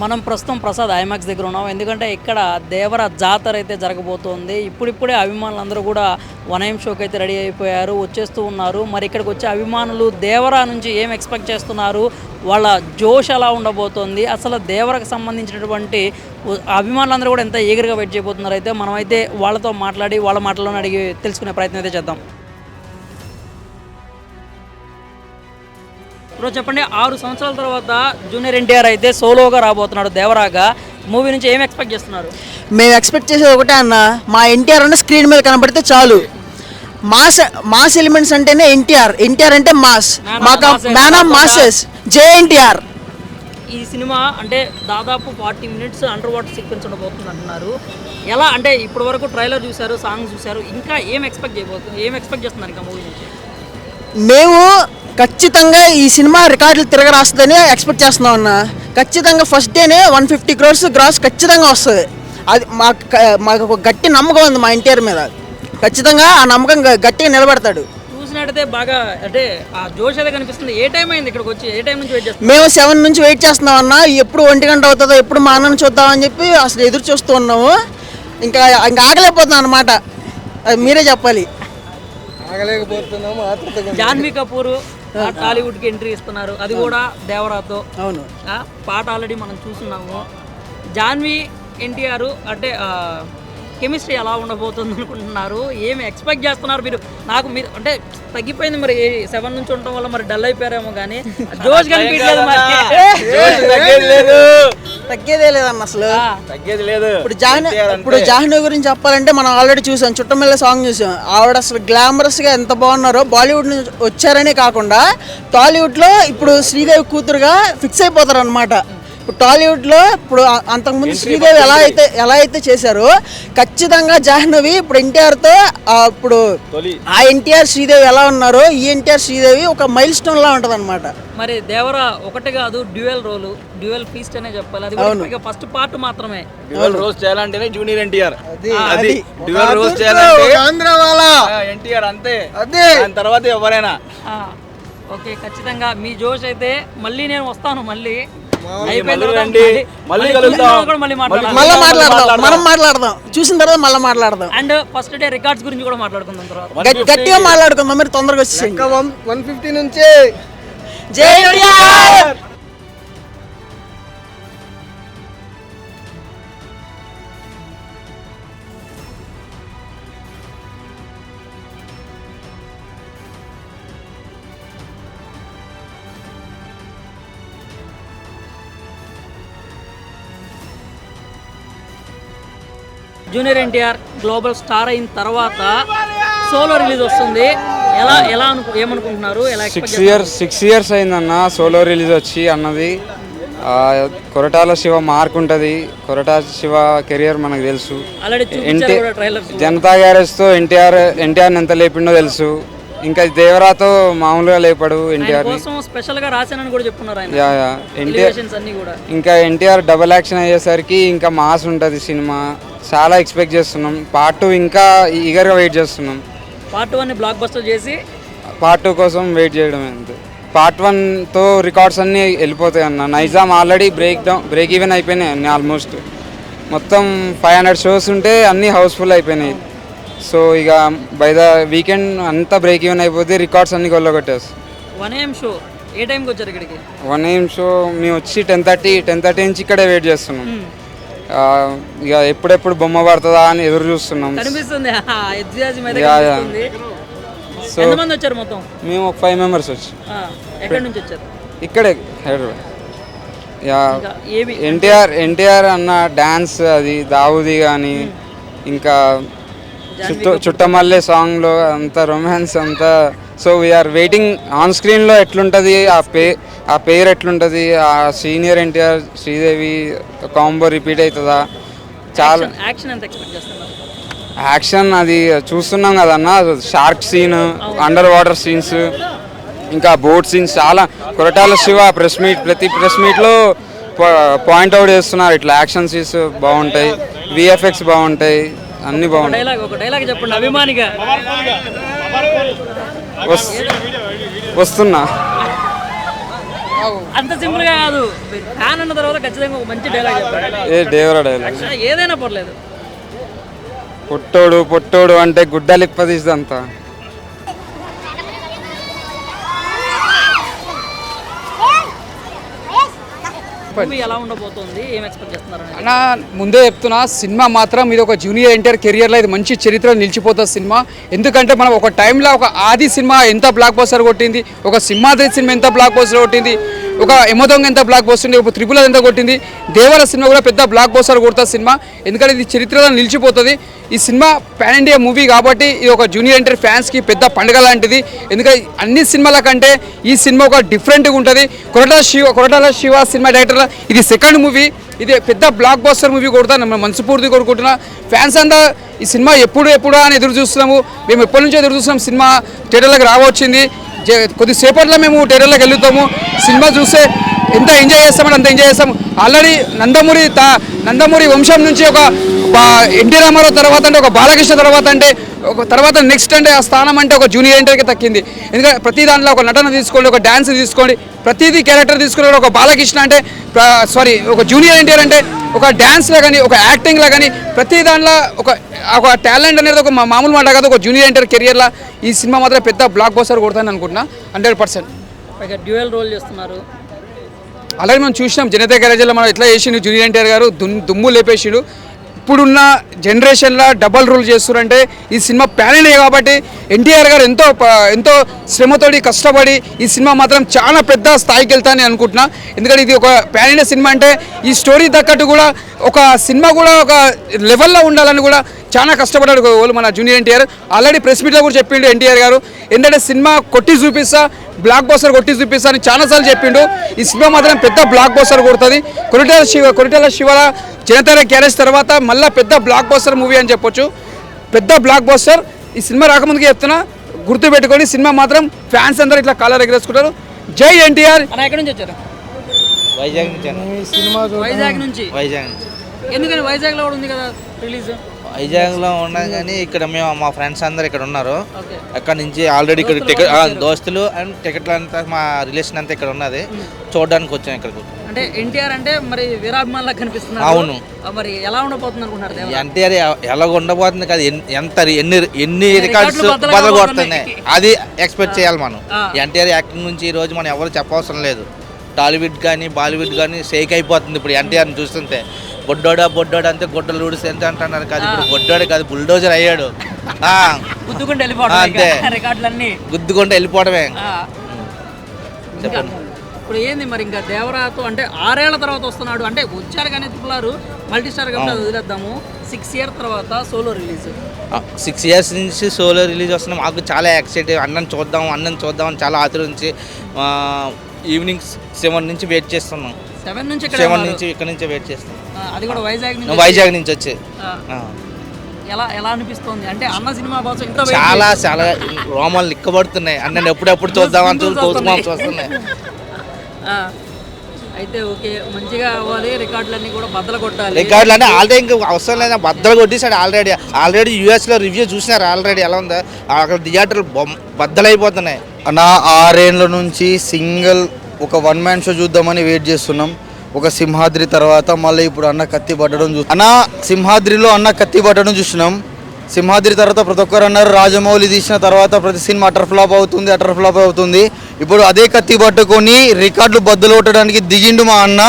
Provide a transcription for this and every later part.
మనం ప్రస్తుతం ప్రసాద్ ఐమాక్స్ దగ్గర ఉన్నాం. ఎందుకంటే ఇక్కడ దేవర జాతర అయితే జరగబోతోంది. ఇప్పుడిప్పుడే అభిమానులందరూ కూడా 1AM షోకి అయితే రెడీ అయిపోయారు, వచ్చేస్తూ ఉన్నారు. మరి ఇక్కడికి వచ్చే అభిమానులు దేవర నుంచి ఏం ఎక్స్పెక్ట్ చేస్తున్నారు, వాళ్ళ జోష్ ఎలా ఉండబోతోంది, అసలు దేవరకు సంబంధించినటువంటి అభిమానులందరూ కూడా ఎంత ఈగర్గా వెయిట్ చేయబోతున్నారు. అయితే మనమైతే వాళ్ళతో మాట్లాడి వాళ్ళ మాటల్లోనే అడిగి తెలుసుకునే ప్రయత్నం అయితే చేద్దాం. ఇప్పుడు చెప్పండి, 6 సంవత్సరాల తర్వాత జూనియర్ ఎన్టీఆర్ అయితే సోలోగా రాబోతున్నాడు దేవరాగా. మూవీ నుంచి ఏం ఎక్స్పెక్ట్ చేస్తున్నారు? మేము ఎక్స్పెక్ట్ చేసేది ఒకటే అన్న, మా ఎన్టీఆర్ అన్న స్క్రీన్ మీద కనబడితే చాలు. మాస్ ఎలిమెంట్స్ అంటేనే ఎన్టీఆర్ అంటే mass, man of masses, JNTR. ఈ సినిమా అంటే దాదాపు 40 minutes అండర్ వాటర్ సీక్వెన్స్ ఉండబోతుంది అంటున్నారు. ఎలా అంటే ఇప్పటి వరకు ట్రైలర్ చూశారు, సాంగ్స్ చూశారు, ఇంకా ఏం ఎక్స్పెక్ట్ చేస్తున్నారు ఇంకా మూవీ నుంచి? మేము ఖచ్చితంగా ఈ సినిమా రికార్డులు తిరగరాస్తుందని ఎక్స్పెక్ట్ చేస్తున్నాం అన్న. ఖచ్చితంగా ఫస్ట్ డేనే 150 crores గ్రాస్ ఖచ్చితంగా వస్తుంది. అది మాకు ఒక గట్టి నమ్మకం ఉంది మా ఎన్టీఆర్ మీద. ఖచ్చితంగా ఆ నమ్మకం గట్టిగా నిలబడతాడు. చూసినట్టయితే బాగా అంటే ఆ జోష్ అయితే కనిపిస్తుంది. ఏ టైం అయింది ఇక్కడికి వచ్చి? ఏ టైం నుంచి వెయిట్ చేస్తాం? మేము 7 నుంచి వెయిట్ చేస్తున్నాం అన్న. ఎప్పుడు 1 గంట అవుతుందో, ఎప్పుడు మా అన్నను చూద్దామని చెప్పి అసలు ఎదురు చూస్తూ ఉన్నాము. ఇంకా ఆగలేకపోతున్నాం అన్నమాట. మీరే చెప్పాలి. జాన్వీ కపూర్ టాలీవుడ్కి ఎంట్రీ ఇస్తున్నారు, అది కూడా దేవరాతో. అవును, పాట ఆల్రెడీ మనం చూస్తున్నాము. జాన్వీ ఎన్టీఆర్ అంటే కెమిస్ట్రీ ఎలా ఉండబోతుంది అనుకుంటున్నారు? ఏమి ఎక్స్పెక్ట్ చేస్తున్నారు మీరు? మీరు అంటే తగ్గిపోయింది మరి 7 నుంచి ఉండటం వల్ల మరి డల్ అయిపోయారేమో, కానీ జోష్ కనిపించలేదు. తగ్గేదే లేదన్న, అసలు తగ్గేది లేదు. ఇప్పుడు జాహ్నవి గురించి చెప్పాలంటే మనం ఆల్రెడీ చూసాం, చుట్టమల్ల సాంగ్ చూసాం. ఆవిడ అసలు గ్లామరస్గా ఎంత బాగున్నారో. బాలీవుడ్ నుంచి వచ్చారనే కాకుండా టాలీవుడ్లో ఇప్పుడు శ్రీదేవి కూతురుగా ఫిక్స్ అయిపోతారు అనమాట. ఇప్పుడు టాలీవుడ్లో ఇప్పుడు అంతకుముందు శ్రీదేవి ఎలా అయితే చేశారో ఖచ్చితంగా జాహ్నవి ఇప్పుడు ఎన్టీఆర్తో ఇప్పుడు ఆ ఎన్టీఆర్ శ్రీదేవి ఎలా ఉన్నారో ఈ ఎన్టీఆర్ శ్రీదేవి ఒక మైల్ స్టోన్ లా ఉంటది అనమాట. మరి దేవరా ఒకటి కాదు, డ్యూయల్ ఫీస్ట్ అనే చెప్పాలి. అది కూడా ఫస్ట్ పార్ట్ మాత్రమే. డ్యూయల్ రోల్స్ చేయాలంటేనే జూనియర్ ఎన్టీఆర్. అది డ్యూయల్ రోల్స్ చేయాలంటే ఆంధ్ర వాళ్ళ ఎన్టీఆర్ అంతే. దాని తర్వాత ఎవరైనా ఓకే. ఖచ్చితంగా మీ జోష్ అయితే మళ్ళీ నేను వస్తాను. మళ్ళీ మాట్లాడదాం, చూసిన తర్వాత మళ్ళీ మాట్లాడదాం. అండ్ ఫస్ట్ డే రికార్డ్స్ గురించి కూడా మాట్లాడుకుందాం. తర్వాత గట్టిగా మాట్లాడుకుందాం. మీరు తొందరగా వచ్చి 150 నుంచి జూనియర్ ఎన్టీఆర్ గ్లోబల్ స్టార్ అయిన తర్వాత సోలో రిలీజ్ వస్తుంది. ఏమనుకుంటున్నారు? 6 years అయిందన్న సోలో రిలీజ్ వచ్చి అన్నది. కొరటాల శివ మార్క్ ఉంటుంది. కొరటాల శివ కెరియర్ మనకు తెలుసు. జనతా గ్యారేజ్తో ఎన్టీఆర్ ఎంత లేపిండో తెలుసు. ఇంకా దేవరాతో మామూలుగా లేపాడు ఎన్టీఆర్. ఇంకా ఎన్టీఆర్ డబుల్ యాక్షన్ అయ్యేసరికి ఇంకా మాస్ ఉంటుంది సినిమా. చాలా ఎక్స్పెక్ట్ చేస్తున్నాం. పార్ట్ 2 ఇంకా ఈగర్గా వెయిట్ చేస్తున్నాం. పార్ట్ 1 బ్లాక్ బస్టర్ చేసి పార్ట్ 2 కోసం వెయిట్ చేయడం అంతే. పార్ట్ 1తో రికార్డ్స్ అన్నీ వెళ్ళిపోతాయి అన్న. నైజాం ఆల్రెడీ బ్రేక్ ఈవెన్ అయిపోయినాయి అన్నీ. ఆల్మోస్ట్ మొత్తం 500 shows ఉంటే అన్నీ హౌస్ఫుల్ అయిపోయినాయి. సో ఇక బై ద వీకెండ్ అంతా బ్రేక్ ఈవెన్ అయిపోతే రికార్డ్స్ అన్ని కొల్లగొట్టేస్తాం. 1AM షో ఏ టైంకి వచ్చారు ఇక్కడికి? 1AM షో మేము వచ్చి 10:30 నుంచి ఇక్కడే వెయిట్ చేస్తున్నాం. ఇక ఎప్పుడెప్పుడు బొమ్మ పడుతుందా అని ఎదురు చూస్తున్నాం. సో ఎంతమంది వచ్చారు మొత్తం? మేము ఒక 5 members వచ్చి. ఎక్కడి నుంచి వచ్చారు? ఇక్కడే హైదరాబాద్. ఎన్టీఆర్ అన్న డ్యాన్స్, అది దావుది కానీ ఇంకా చుట్టమల్లే సాంగ్లో అంత రొమాన్స్ అంతా. సో వీఆర్ వెయిటింగ్ ఆన్ స్క్రీన్లో ఎట్లుంటుంది, ఆ పేరు ఎట్లుంటుంది, ఆ senior NTR Sridevi combo repeat అవుతుందా? చాలా యాక్షన్ అది చూస్తున్నాం కదన్న. Shark scene, under water scenes, ఇంకా బోట్ సీన్స్ చాలా. కొరటాల శివ ప్రతి ప్రెస్ మీట్లో పాయింట్అవుట్ చేస్తున్నారు ఇట్లా యాక్షన్ సీన్స్ బాగుంటాయి, VFX బాగుంటాయి, అన్ని బాగుంటాయి. చెప్పండి అభిమానిగా. వస్తున్నా అంత సింపుల్ గా కాదు, ఫ్యాన్ అన్న తర్వాత ఖచ్చితంగా ఒక మంచి డైలాగ్ చెప్పాలి. ఏ దేవరా డైలాగ్, ఏదైనా పర్లేదు. పొట్టోడు పొట్టోడు అంటే గుడ్డలిప్పదీసి అంతా. మూవీ ఎలా ఉండబోతుంది, ఏం ఎక్స్పెక్ట్ చేస్తున్నారు? అన్న ముందే చెప్తున్నా, సినిమా మాత్రం ఇది ఒక జూనియర్ ఎన్టీఆర్ కెరియర్లో ఇది మంచి చరిత్రలో నిలిచిపోతుంది సినిమా. ఎందుకంటే మనం ఒక టైంలో ఒక ఆది సినిమా ఎంత బ్లాక్ బస్టర్ కొట్టింది, ఒక సింహాద్రి సినిమా ఎంత బ్లాక్ బస్టర్ కొట్టింది, ఒక ఎమదొంగ ఎంత బ్లాక్ బస్టర్, ఒక త్రిపుల ఎంత కొట్టింది, దేవర సినిమా కూడా పెద్ద బ్లాక్ బస్టర్ కొడుతుంది సినిమా. ఎందుకంటే ఇది చరిత్రలో నిలిచిపోతుంది. ఈ సినిమా పాన్ ఇండియా మూవీ కాబట్టి ఇది ఒక జూనియర్ ఎన్టీఆర్ ఫ్యాన్స్కి పెద్ద పండుగ లాంటిది. ఎందుకంటే అన్ని సినిమాల కంటే ఈ సినిమా ఒక డిఫరెంట్గా ఉంటుంది. కొరటాల శివ సినిమా డైరెక్టర్ ఇది సెకండ్ మూవీ, ఇది పెద్ద బ్లాక్ బస్టర్ మూవీ కొడతాను మనం మనస్ఫూర్తి కోరుకుంటున్నా. ఫ్యాన్స్ అంతా ఈ సినిమా ఎప్పుడు అని ఎదురు చూస్తున్నాము. మేము ఎప్పటి నుంచో ఎదురు చూస్తున్నాం. సినిమా థియేటర్లకు రావచ్చింది, కొద్దిసేపట్లో మేము థియేటర్లోకి వెళ్తాము. సినిమా చూస్తే ఎంత ఎంజాయ్ చేస్తామంటే అంత ఎంజాయ్ చేస్తాము. ఆల్రెడీ నందమూరి వంశం నుంచి ఒక ఎన్టీ రామారావు తర్వాత అంటే ఒక బాలకృష్ణ తర్వాత అంటే ఒక తర్వాత నెక్స్ట్ అంటే ఆ స్థానం అంటే ఒక జూనియర్ ఎన్టీఆర్కి తక్కింది. ఎందుకంటే ప్రతి దాంట్లో ఒక నటన తీసుకోండి, ఒక డ్యాన్స్ తీసుకోండి, ప్రతిదీ క్యారెక్టర్ తీసుకుని ఒక బాలకృష్ణ అంటే ఒక జూనియర్ ఎన్టీఆర్ అంటే ఒక డ్యాన్స్లో కానీ ఒక యాక్టింగ్లో కానీ ప్రతి దాంట్లో ఒక టాలెంట్ అనేది ఒక మామూలు మాట కాదు. ఒక జూనియర్ ఎన్టీఆర్ కెరియర్లో ఈ సినిమా మాత్రం పెద్ద బ్లాక్ బస్టర్ కొడతాను అనుకుంటున్నా 100%. డ్యూయల్ రోల్ చేస్తున్నారు. అలాగే మనం చూసినాం జనతా గ్యారేజ్లో మనం ఎట్లా చేసిండు జూనియర్ ఎన్టీఆర్ గారు, దుమ్ము లేపేసిండు. ఇప్పుడున్న జనరేషన్లో డబల్ రోల్ చేస్తున్నారంటే ఈ సినిమా ప్యాన్ ఇండియా కాబట్టి ఎన్టీఆర్ గారు ఎంతో శ్రమతోటి కష్టపడి ఈ సినిమా మాత్రం చాలా పెద్ద స్థాయికి వెళ్తానని అనుకుంటున్నా. ఎందుకంటే ఇది ఒక ప్యాన్ ఇండియా సినిమా అంటే ఈ స్టోరీ తగ్గట్టు కూడా ఒక సినిమా కూడా ఒక లెవెల్లో ఉండాలని కూడా చాలా కష్టపడ్డాడు వాళ్ళు మన జూనియర్ ఎన్టీఆర్. ఆల్రెడీ ప్రెస్ మీట్లో కూడా చెప్పిండు ఎన్టీఆర్ గారు, ఏంటంటే సినిమా కొట్టి చూపిస్తా, బ్లాక్ బస్టర్ కొట్టి చూపిస్తా అని చాలాసార్లు చెప్పిండు. ఈ సినిమా మాత్రం పెద్ద బ్లాక్ బస్టర్ కొడుతుంది. కొరటాల శివ జనతా గ్యారేజ్ తర్వాత మళ్ళీ పెద్ద బ్లాక్ బస్టర్ మూవీ అని చెప్పొచ్చు. పెద్ద బ్లాక్ బస్టర్. ఈ సినిమా రాకముందుకే చెప్తున్నా, గుర్తుపెట్టుకొని సినిమా మాత్రం ఫ్యాన్స్ అందరూ ఇట్లా కాలర్ ఎగరేసుకుంటారు. జై ఎన్టీఆర్. ఎక్కడి నుంచి వచ్చారు? వైజాగ్ నుంచి. ఎందుకని వైజాగ్లో కూడా ఉంది కదా రిలీజ్? వైజాగ్లో ఉన్నాం కానీ ఇక్కడ మేము మా ఫ్రెండ్స్ అందరు ఇక్కడ ఉన్నారు. అక్కడ నుంచి ఆల్రెడీ ఇక్కడ దోస్తులు అండ్ టికెట్లు అంతా మా రిలేషన్ అంతా ఇక్కడ ఉన్నది, చూడడానికి వచ్చాం ఇక్కడికి. అంటే ఎన్టీఆర్ అంటే మరి వీరాభిమానులకు కనిపిస్తున్నారు. అవును. మరి ఎలా ఉండబోతుంది అనుకుంటున్నారు? ఎన్టీఆర్ ఎలా ఉండబోతుంది కదా, ఎన్ని రికార్డ్స్ బదలగొడుతున్నాయి అది ఎక్స్పెక్ట్ చేయాలి మనం. ఎన్టీఆర్ యాక్టింగ్ నుంచి ఈ రోజు మనం ఎవరు చెప్పవసరం లేదు. టాలీవుడ్ కానీ బాలీవుడ్ కానీ షేక్ అయిపోతుంది ఇప్పుడు ఎన్టీఆర్ని చూస్తుంటే. బొడ్డోడా అంతే గొడ్డలు ఊడిస్తే ఎంత అంటున్నారు కాదు, ఇప్పుడు బొడ్డోడే కాదు బుల్డోజర్ అయ్యాడు. గుద్దుకుంటూ వెళ్ళిపోవడం, అంతే రికార్డులన్నీ గుద్దుకుంటూ వెళ్ళిపోవడమే. ఇప్పుడు ఏంది మరి ఇంకా దేవరాతో అంటే 6 ఏళ్ల తర్వాత వస్తున్నాడు అంటే వచ్చారు కానీ తిప్పులారు మల్టీ స్టార్ కాబట్టి అది వదిలేద్దాము. 6 years తర్వాత సోలో రిలీజ్. 6 years నుంచి సోలో రిలీజ్ వస్తున్నాం. మాకు చాలా ఎక్సైటెడ్, అన్నని చూద్దాం అని చాలా ఆతరించి ఈవినింగ్ 7 నుంచి వెయిట్ చేస్తున్నాం. 7 నుంచి ఇక్కడ నుంచి వెయిట్ చేస్తాం. అది కూడా వైజాగ్ నుంచి వచ్చి. ఎలా అనిపిస్తుంది అంటే అన్న సినిమా కోసం ఇంత చాలా రోమాలు నిక్కబడుతున్నాయి. అన్నని ఎప్పుడెప్పుడు చూద్దామని చూస్తున్నాయి. అయితే ఓకే, మంచిగా అవ్వాలి. రికార్డులన్నీ కూడా బద్దలు కొట్టాలి. రికార్డులు అంటే ఆల్రెడీ ఇంకా అవసరం లేదా, బద్దలు కొట్టేసాడు ఆల్రెడీ యూఎస్లో రివ్యూ చూసినారు ఆల్రెడీ ఎలా ఉందో. అక్కడ థియేటర్లు బద్దలైపోతున్నాయి. నా 6 ఏళ్ళ నుంచి సింగిల్ ఒక 1 man షో చూద్దామని వెయిట్ చేస్తున్నాం. ఒక సింహాద్రి తర్వాత మళ్ళీ ఇప్పుడు అన్న కత్తి పట్టడం సింహాద్రిలో అన్న కత్తి పట్టడం చూస్తున్నాం. సింహాద్రి తర్వాత ప్రతి ఒక్కరు అన్నారు రాజమౌళి తీసిన తర్వాత ప్రతి సినిమా అటర్ ఫ్లాప్ అవుతుంది. ఇప్పుడు అదే కత్తి పట్టుకొని రికార్డులు బద్దలు కొట్టడానికి దిగిండు మా అన్న.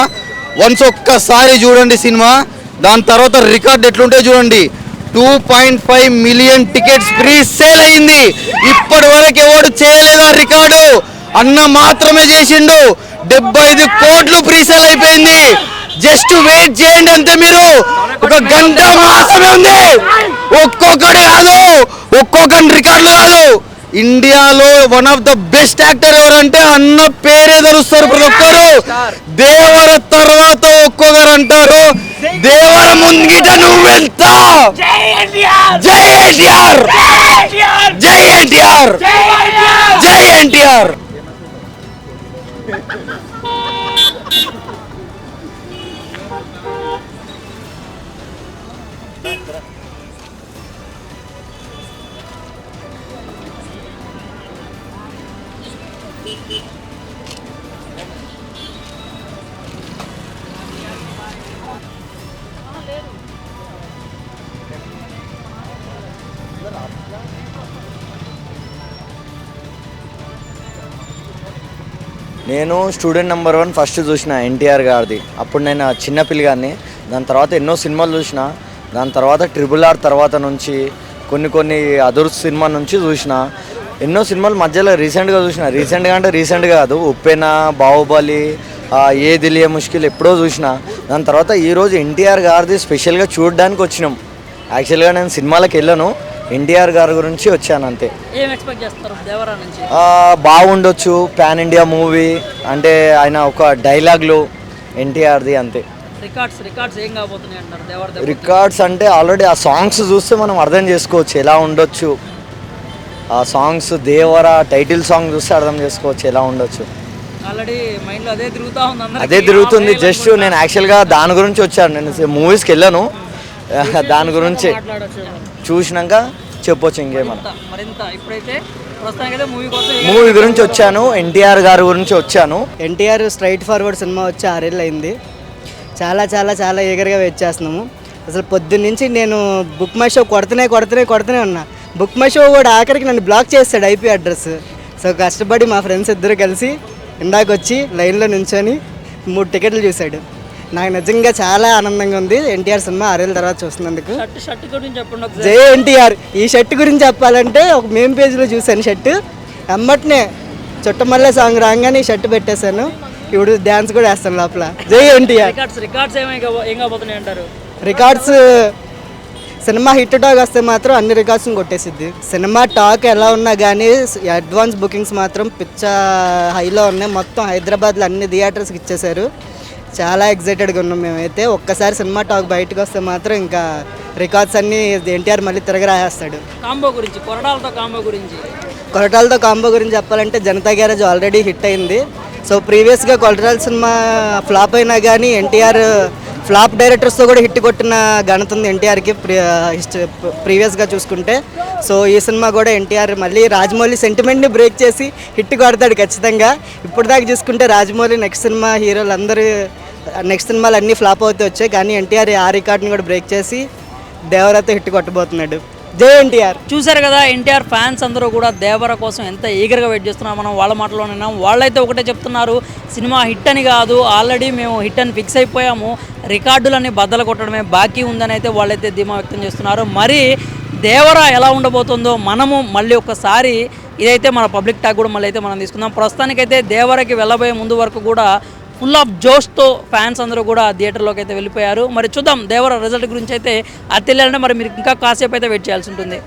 వన్స్ ఒక్కసారి చూడండి సినిమా, దాని తర్వాత రికార్డు ఎట్లుంటే చూడండి. 2.5 million టికెట్స్ ఫ్రీ సేల్ అయింది. ఇప్పటి వరకు ఎవడు చేయలేదు ఆ రికార్డు, అన్న మాత్రమే చేసిండు. 75 కోట్లు ఫ్రీ సేల్ అయిపోయింది. జస్ట్ వెయిట్ చేయండి అంతే, మీరు 1 గంట మాత్రమే ఉంది. ఒక్కొక్కటి రికార్డులు కాదు. ఇండియాలో one of the best actor ఎవరంటే అన్న పేరే తెలుస్తారు ప్రతి ఒక్కరు. దేవర తర్వాత ఒక్కొక్కరు అంటారు, దేవర ముంగిట నువ్వెంత. జై ఎన్టీఆర్, జై ఎన్టీఆర్, జై ఎన్టీఆర్. నేను స్టూడెంట్ నెంబర్ 1 ఫస్ట్ చూసిన ఎన్టీఆర్ గారిది. అప్పుడు నేను చిన్న పిల్లగాన్ని. దాని తర్వాత ఎన్నో సినిమాలు చూసిన. దాని తర్వాత RRR తర్వాత నుంచి కొన్ని అదర్ సినిమా నుంచి చూసిన. ఎన్నో సినిమాలు మధ్యలో రీసెంట్గా చూసిన. రీసెంట్గా కాదు, ఉప్పెన, బాహుబలి, ఏ దిలియే ముష్కిల్ ఎప్పుడో చూసిన. దాని తర్వాత ఈరోజు ఎన్టీఆర్ గారిది స్పెషల్గా చూడడానికి వచ్చినాం. యాక్చువల్గా నేను సినిమాలకు వెళ్ళాను, ఎన్టీఆర్ గారి గురించి వచ్చాను అంతే. ఏం ఎక్స్పెక్ట్ చేస్తారు దేవరా నుంచి? బాగుండొచ్చు, పాన్ ఇండియా మూవీ అంటే ఆయన ఒక డైలాగ్లు ఎన్టీఆర్ది అంతే. రికార్డ్స్ ఏం కాబోతున్నాయి అంటారు దేవర? రికార్డ్స్ అంటే ఆల్రెడీ ఆ సాంగ్స్ చూస్తే మనం అర్థం చేసుకోవచ్చు ఎలా ఉండొచ్చు. ఆ సాంగ్స్ దేవర టైటిల్ సాంగ్ చూస్తే అర్థం చేసుకోవచ్చు ఎలా ఉండొచ్చు. ఆల్రెడీ మైండ్లో అదే తిరుగుతూ ఉంది అందరికీ. అదే తిరుగుతుంది. జస్ట్ నేను యాక్చువల్గా దాని గురించి వచ్చాను. నేను మూవీస్కి వెళ్ళాను, దాని గురించి చూసినాక చెప్పొచ్చు ఇంకేమన్నా. మరింత ఇప్పుడైతే ప్రస్తుతానికైతే మూవీ గురించి వచ్చాను, ఎన్టీఆర్ గారి గురించి వచ్చాను. ఎన్టీఆర్ స్ట్రైట్ ఫార్వర్డ్ సినిమా వచ్చి 6 ఏళ్ళు అయింది. చాలా చాలా చాలా ఈగర్గా వెయిట్ చేస్తున్నాము. అసలు పొద్దున్న నుంచి నేను బుక్ మై షో కొడుతూనే ఉన్నా. బుక్ మై షో కూడా ఆఖరికి నన్ను బ్లాక్ చేస్తాడు IP అడ్రస్. సో కష్టపడి మా ఫ్రెండ్స్ ఇద్దరు కలిసి ఇందాక వచ్చి లైన్లో నుంచొని 3 టికెట్లు చూశాడు. నాకు నిజంగా చాలా ఆనందంగా ఉంది ఎన్టీఆర్ సినిమా 6 ఏళ్ళ తర్వాత చూస్తున్నందుకు. షర్ట్ గురించి చెప్పండి. జై ఎన్టీఆర్. ఈ షర్ట్ గురించి చెప్పాలంటే ఒక మేమ్ పేజ్లో చూశాను షర్ట్, అమ్మటనే చుట్టమల్లే సాంగ్ రాగానే ఈ షర్ట్ పెట్టేశాను. ఇప్పుడు డ్యాన్స్ కూడా వేస్తాను లోపల. జై ఎన్టీఆర్. రికార్డ్స్ ఏం కాబోతున్నాయి అంటారు? రికార్డ్స్ సినిమా హిట్ టాక్ వస్తే మాత్రం అన్ని రికార్డ్స్ని కొట్టేసిద్ది. సినిమా టాక్ ఎలా ఉన్నా కానీ అడ్వాన్స్ బుకింగ్స్ మాత్రం పిచ్చ హైలో ఉన్నాయి. మొత్తం హైదరాబాద్లో అన్ని థియేటర్స్కి ఇచ్చేశారు. చాలా ఎగ్జైటెడ్గా ఉన్నాం మేమైతే. ఒక్కసారి సినిమా టాక్ బయటకు వస్తే మాత్రం ఇంకా రికార్డ్స్ అన్నీ ఎన్టీఆర్ మళ్ళీ తిరగ రాసేస్తాడు. కొరటాలతో కాంబో గురించి చెప్పాలంటే జనతా గ్యారేజ్ ఆల్రెడీ హిట్ అయింది. సో ప్రీవియస్గా కొరటాల సినిమా ఫ్లాప్ అయినా కానీ ఎన్టీఆర్ ఫ్లాప్ డైరెక్టర్స్తో కూడా హిట్ కొట్టిన ఘనత ఉంది ఎన్టీఆర్కి ప్రీవియస్గా చూసుకుంటే. సో ఈ సినిమా కూడా ఎన్టీఆర్ మళ్ళీ రాజమౌళి సెంటిమెంట్ని బ్రేక్ చేసి హిట్ కొడతాడు ఖచ్చితంగా. ఇప్పుడు దాకా చూసుకుంటే రాజమౌళి నెక్స్ట్ సినిమా హీరోలు అందరూ నెక్స్ట్ సినిమాలు అన్నీ ఫ్లాప్ అవుతూ వచ్చాయి, కానీ ఎన్టీఆర్ ఆ రికార్డ్ని కూడా బ్రేక్ చేసి దేవరతో హిట్ కొట్టబోతున్నాడు. జై ఎన్టీఆర్. చూశారు కదా, ఎన్టీఆర్ ఫ్యాన్స్ అందరూ కూడా దేవర కోసం ఎంత ఈగర్గా వెయిట్ చేస్తున్నారు. మనం వాళ్ళ మాటలో విన్నాం. వాళ్ళైతే ఒకటే చెప్తున్నారు, సినిమా హిట్ అని కాదు, ఆల్రెడీ మేము హిట్ అని ఫిక్స్ అయిపోయాము, రికార్డులన్నీ బద్దలు కొట్టడమే బాకీ ఉందని అయితే వాళ్ళైతే ధీమా వ్యక్తం చేస్తున్నారు. మరి దేవర ఎలా ఉండబోతుందో మనము మళ్ళీ ఒకసారి ఇదైతే మన పబ్లిక్ టాక్ కూడా మళ్ళీ అయితే మనం తీసుకుందాం. ప్రస్తుతానికైతే దేవరకి వెళ్ళబోయే ముందు వరకు కూడా ఫుల్ ఆఫ్ జోష్తో ఫ్యాన్స్ అందరూ కూడా థియేటర్లోకి అయితే వెళ్ళిపోయారు. మరి చూద్దాం దేవర రిజల్ట్ గురించి అయితే అది తెలియాలంటే మరి మీరు ఇంకా కాసేపు అయితే వెయిట్ చేయాల్సి ఉంటుంది.